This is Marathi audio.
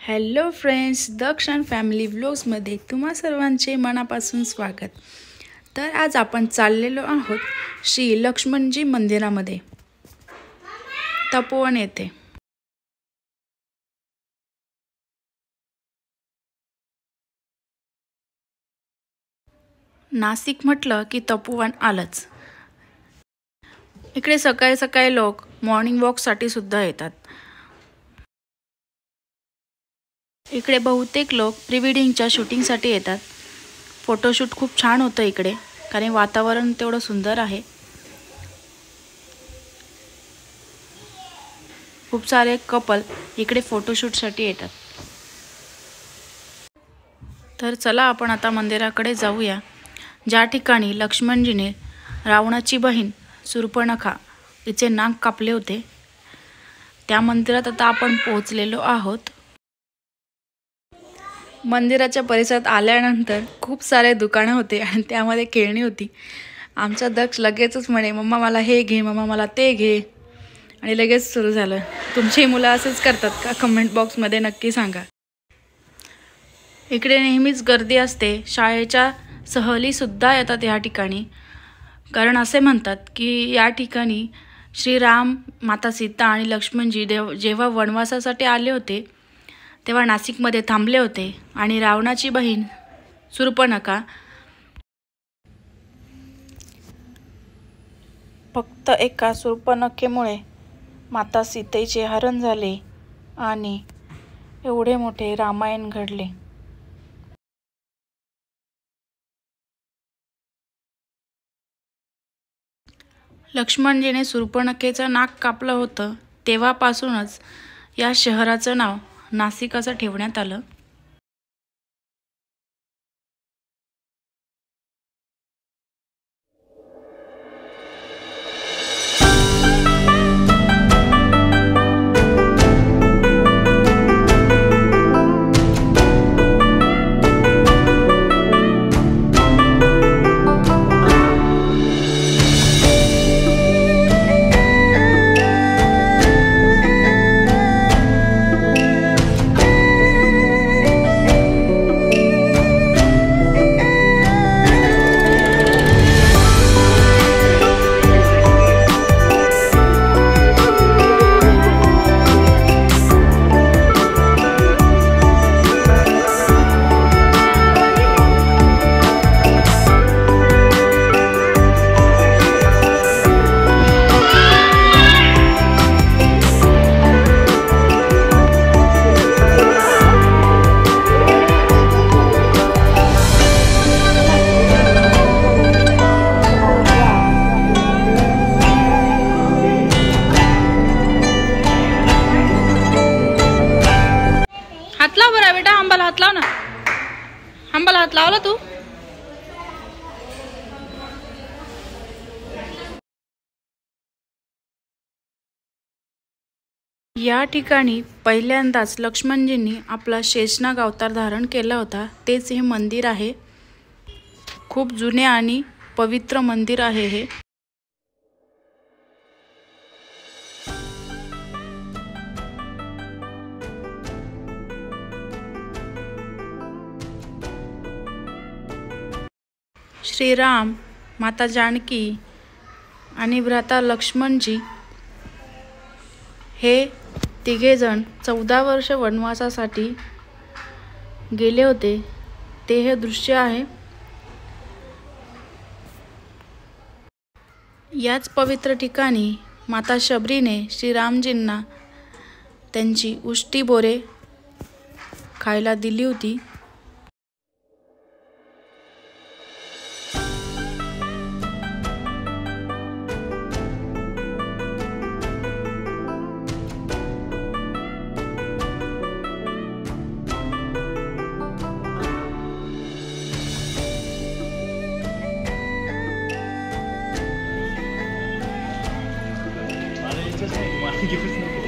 हॅलो फ्रेंड्स, दक्षण फॅमिली व्लॉग्समध्ये तुम्हा सर्वांचे मनापासून स्वागत। तर आज आपण चाललेलो आहोत श्री लक्ष्मणजी मंदिरामध्ये, तपोवन येथे। नाशिक म्हटलं की तपोवन आलंच। इकडे सकाळी सकाळी लोक मॉर्निंग वॉकसाठी सुद्धा येतात। इकडे बहुतेक लोक प्री वेडिंगच्या शूटिंगसाठी येतात। फोटोशूट खूप छान होतं इकडे, कारण वातावरण तेवढं सुंदर आहे। खूप सारे कपल इकडे फोटोशूटसाठी येतात। तर चला आपण आता मंदिराकडे जाऊया, ज्या ठिकाणी लक्ष्मणजीने रावणाची बहीण शूर्पणखा हिचे नाक कापले होते। त्या मंदिरात आता आपण पोहोचलेलो आहोत। मंदिराच्या परिसरात आल्यानंतर खूप सारे दुकाने होते आणि त्यामध्ये खेळणी होती। आमचा दक्ष लगेचच म्हणे, मम्मा मला हे घे, मम्मा मला ते घे, आणि लगेच सुरू झालं। तुमची मुलं असेच करतात का? कमेंट बॉक्समध्ये नक्की सांगा। इकडे नेहमीच गर्दी असते। शाळेच्या सहली सुद्धा येतात या ठिकाणी, कारण असे म्हणतात की या ठिकाणी श्रीराम, माता सीता आणि लक्ष्मणजी जेव्हा वनवासासाठी आले होते तेव्हा नाशिकमध्ये थांबले होते, आणि रावणाची बहीण शूर्पणखा फक्त एका शूर्पणखेमुळे माता सीतेचे हरण झाले आणि एवढे मोठे रामायण घडले। लक्ष्मणजीने शूर्पणखेचं नाक कापलं होतं तेव्हापासूनच या शहराचं नाव नाशिक असं ठेवण्यात आलं। हात लाव बरं बेटा, आंबाला हात लाव ना। आंबाला हात लावला तू? या ठिकाणी पहिल्यांदाच लक्ष्मणजींनी आपला शेषनाग अवतार धारण केला होता। तेच हे मंदिर आहे। खूप जुने आणि पवित्र मंदिर आहे हे। श्रीराम, माता जानकी आणि भ्राता लक्ष्मणजी हे तिघेजण 14 वर्ष वनवासासाठी गेले होते। ते हे दृश्य आहे। याच पवित्र ठिकाणी माता शबरीने श्रीरामजींना त्यांची उष्टी बोरे खायला दिली होती। Gibt's nicht.